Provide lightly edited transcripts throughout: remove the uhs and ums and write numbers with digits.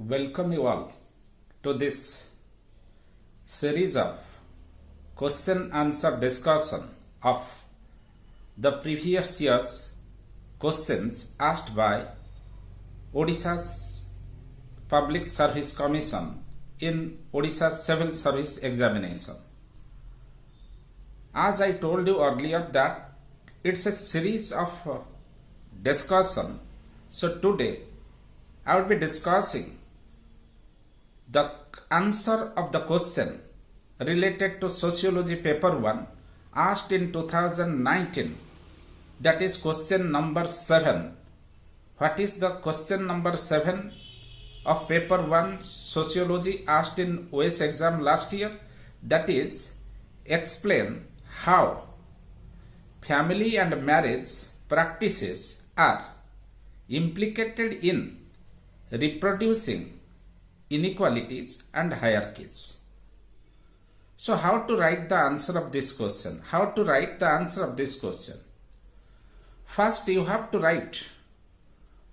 welcome you all to this series of question answer discussion of the previous year's questions asked by Odisha's Public Service Commission in Odisha's Civil Service Examination. As I told you earlier that it's a series of discussion, so today I will be discussing the answer of the question related to Sociology Paper 1 asked in 2019, that is question number 7. What is the question number 7 of Paper 1 Sociology asked in OS exam last year? That is, explain how family and marriage practices are implicated in reproducing inequalities and hierarchies. So how to write the answer of this question? How to write the answer of this question? First you have to write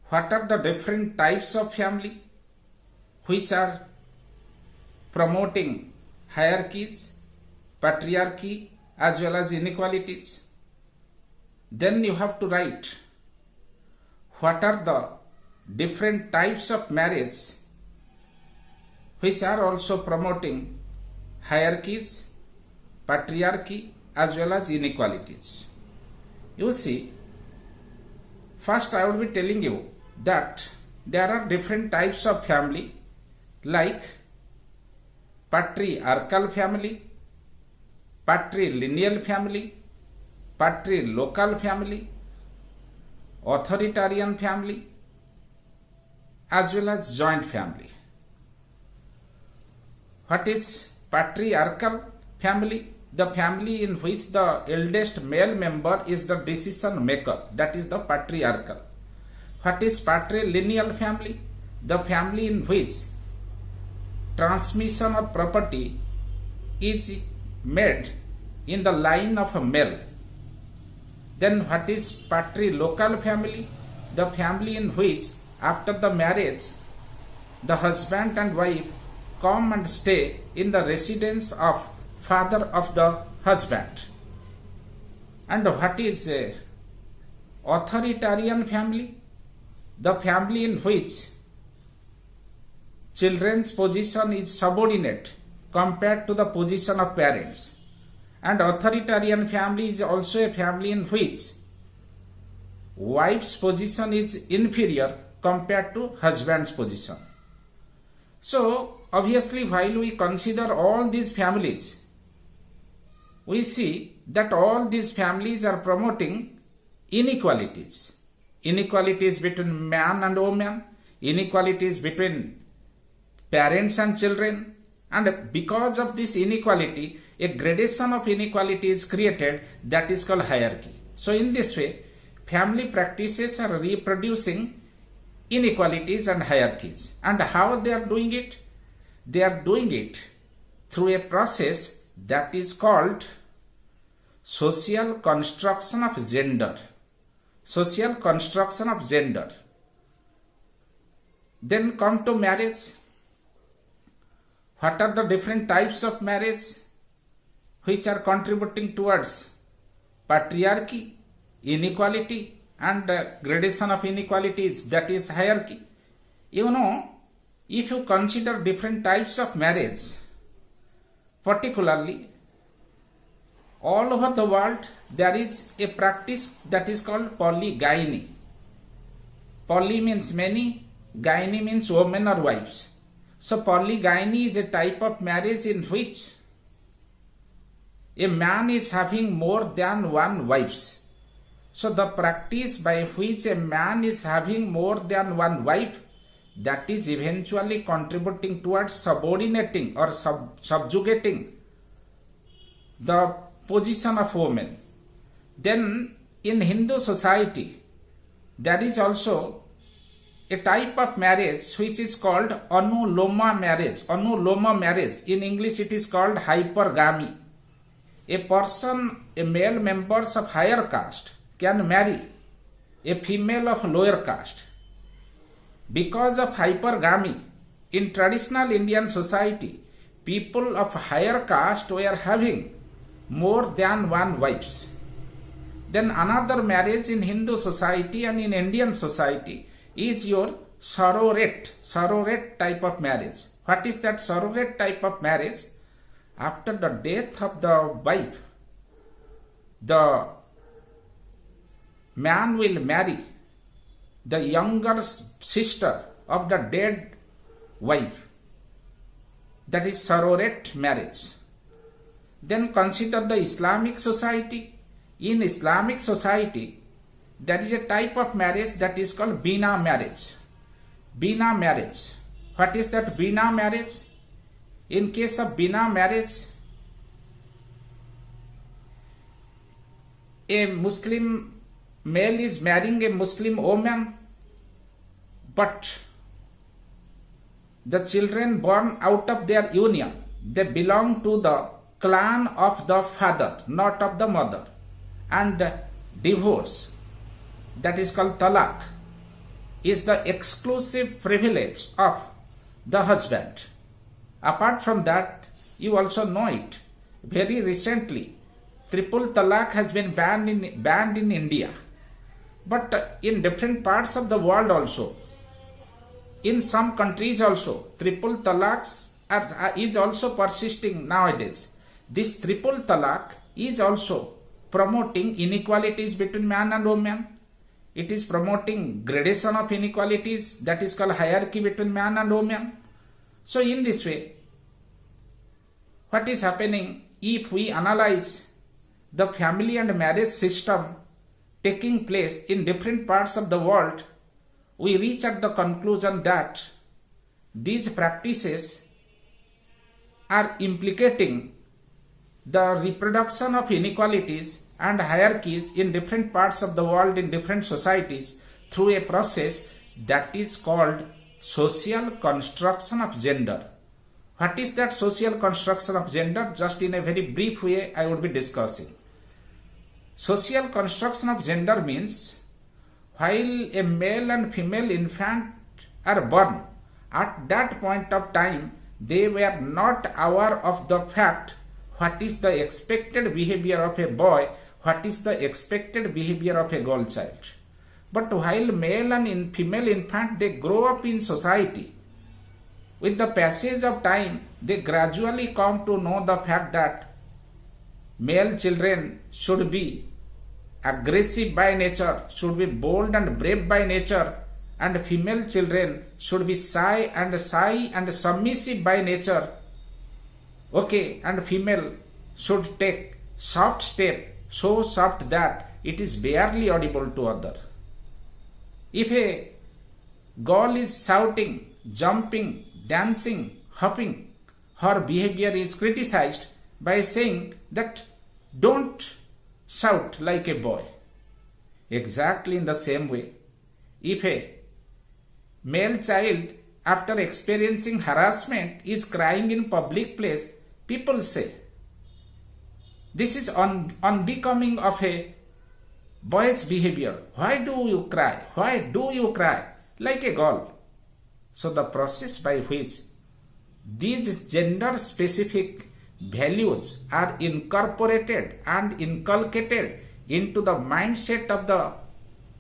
what are the different types of family which are promoting hierarchies, patriarchy as well as inequalities. Then you have to write what are the different types of marriage which are also promoting hierarchies, patriarchy as well as inequalities. You see, first I will be telling you that there are different types of family like patriarchal family, patrilineal family, patrilocal family, authoritarian family as well as joint family. What is patriarchal family? The family in which the eldest male member is the decision maker, that is the patriarchal. What is patrilineal family? The family in which transmission of property is made in the line of a male. Then what is patrilocal family? The family in which after the marriage the husband and wife come and stay in the residence of father of the husband. And what is a authoritarian family? The family in which children's position is subordinate compared to the position of parents. And authoritarian family is also a family in which wife's position is inferior compared to husband's position. So obviously while we consider all these families, we see that all these families are promoting inequalities. Inequalities between man and woman, inequalities between parents and children, and because of this inequality, a gradation of inequality is created that is called hierarchy. So in this way, family practices are reproducing inequalities and hierarchies. And how they are doing it? They are doing it through a process that is called social construction of gender. Social construction of gender. Then come to marriage. What are the different types of marriage which are contributing towards patriarchy, inequality and gradation of inequalities, that is hierarchy? You know, if you consider different types of marriage, particularly all over the world there is a practice that is called polygyny. Poly means many, gyny means women or wives. So polygyny is a type of marriage in which a man is having more than one wives. So the practice by which a man is having more than one wife, that is eventually contributing towards subordinating or subjugating the position of women. Then in Hindu society there is also a type of marriage which is called anuloma marriage. Anuloma marriage, in English it is called hypergamy. A person, a male members of higher caste can marry a female of lower caste. Because of hypergamy, in traditional Indian society, people of higher caste were having more than one wives. Then another marriage in Hindu society and in Indian society is your surrogate type of marriage. What is that surrogate type of marriage? After the death of the wife, the man will marry the younger sister of the dead wife. That is surrogate marriage. Then consider the Islamic society. In Islamic society, there is a type of marriage that is called bina marriage. Bina marriage. What is that bina marriage? In case of bina marriage, a Muslim male is marrying a Muslim woman, but the children born out of their union, they belong to the clan of the father, not of the mother. And divorce, that is called talaq, is the exclusive privilege of the husband. Apart from that, you also know it, very recently, triple talaq has been banned in India. But in different parts of the world also, in some countries also, triple talaqs is also persisting nowadays. This triple talaq is also promoting inequalities between man and woman. It is promoting gradation of inequalities, that is called hierarchy between man and woman. So in this way, what is happening if we analyze the family and marriage system taking place in different parts of the world, we reach at the conclusion that these practices are implicating the reproduction of inequalities and hierarchies in different parts of the world, in different societies, through a process that is called social construction of gender. What is that social construction of gender? Just in a very brief way, I would be discussing. Social construction of gender means while a male and female infant are born, at that point of time, they were not aware of the fact what is the expected behavior of a boy, what is the expected behavior of a girl child. But while male and female infant, they grow up in society, with the passage of time, they gradually come to know the fact that male children should be aggressive by nature, should be bold and brave by nature, and female children should be shy and submissive by nature. Okay, and female should take soft step, so soft that it is barely audible to other. If a girl is shouting, jumping, dancing, hopping, her behavior is criticized by saying that don't shout like a boy. Exactly in the same way, if a male child after experiencing harassment is crying in public place, people say, this is unbecoming of a boy's behavior. Why do you cry? Why do you cry like a girl? So the process by which these gender specific values are incorporated and inculcated into the mindset of the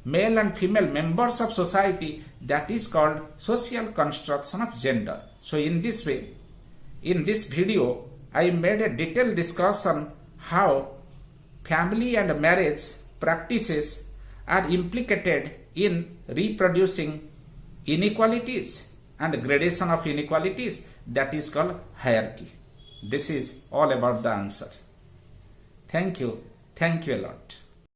male and female members of society, that is called social construction of gender. So in this way, in this video, I made a detailed discussion how family and marriage practices are implicated in reproducing inequalities and gradation of inequalities, that is called hierarchy. This is all about the answer. Thank you. Thank you a lot.